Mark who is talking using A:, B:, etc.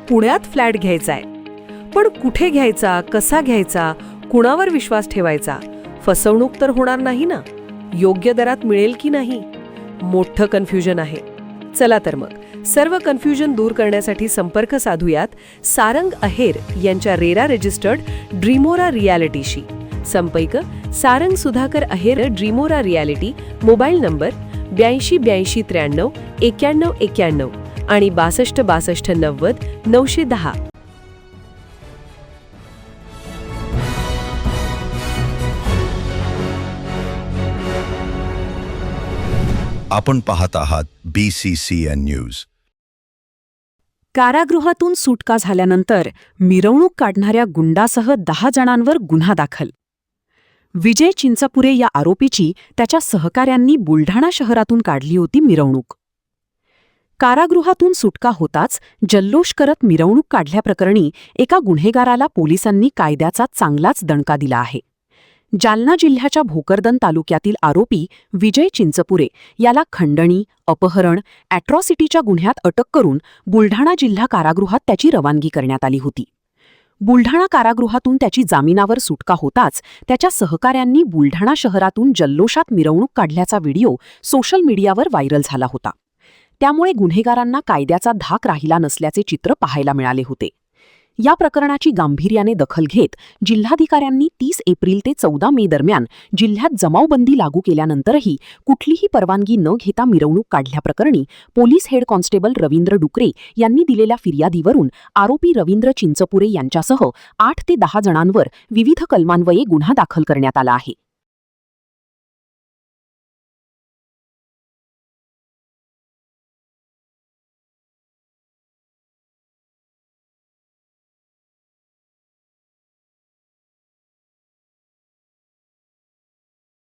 A: पुण्यात फ्लॅट घ्यायचाय. पण कुठे घ्यायचा, कसा घ्यायचा, कुणावर विश्वास ठेवायचा? फसवणूक तर होणार नाही ना? योग्य दरात मिळेल की नाही? मोठं कन्फ्युजन आहे. चला तर मग सर्व कन्फ्युजन दूर करण्यासाठी संपर्क साधूयात सारंग अहेर यांच्या रेरा रजिस्टर्ड ड्रीमोरा रियालिटीशी. संपर्क सारंग सुधाकर अहेर, ड्रीमोरा रियालिटी. मोबाईल नंबर 82 83 93 91 आणि 62 62 90 910.
B: आपण पाहत आहात BCCN न्यूज.
C: कारागृहातून सुटका झाल्यानंतर मिरवणूक काढणाऱ्या गुंडासह 10 जणांवर गुन्हा दाखल. विजय चिंचपुरे या आरोपीची त्याच्या सहकाऱ्यांनी बुलढाणा शहरातून काढली होती मिरवणूक. कारागृहातून सुटका होताच जल्लोष करत मिरवणूक काढल्याप्रकरणी एका गुन्हेगाराला पोलिसांनी कायद्याचा चांगलाच दणका दिला आहे. जालना जिल्ह्याच्या भोकरदन तालुक्यातील आरोपी विजय चिंचपुरे याला खंडणी, अपहरण, अॅट्रॉसिटीच्या गुन्ह्यात अटक करून बुलढाणा जिल्हा कारागृहात त्याची रवानगी करण्यात आली होती. बुलढाणा कारागृहातून त्याची जामिनावर सुटका होताच त्याच्या सहकाऱ्यांनी बुलढाणा शहरातून जल्लोषात मिरवणूक काढल्याचा व्हिडिओ सोशल मीडियावर व्हायरल झाला होता. त्यामुळे गुन्हेगारांना कायद्याचा धाक राहिला नसल्याचे चित्र पाहायला मिळाले होते. या प्रकरणाची गांभीर्याने दखल घेत जिल्हाधिकाऱ्यांनी 30 एप्रिल ते 14 मे दरम्यान जिल्ह्यात जमावबंदी लागू केल्यानंतरही कुठलीही परवानगी न घेता मिरवणूक काढल्याप्रकरणी पोलीस हेड कॉन्स्टेबल रवींद्र डुकरे यांनी दिलेल्या फिर्यादीवरून आरोपी रवींद्र चिंचपुरे यांच्यासह 8 ते 10 जणांवर विविध कलमान्वये गुन्हा दाखल करण्यात आला आहे.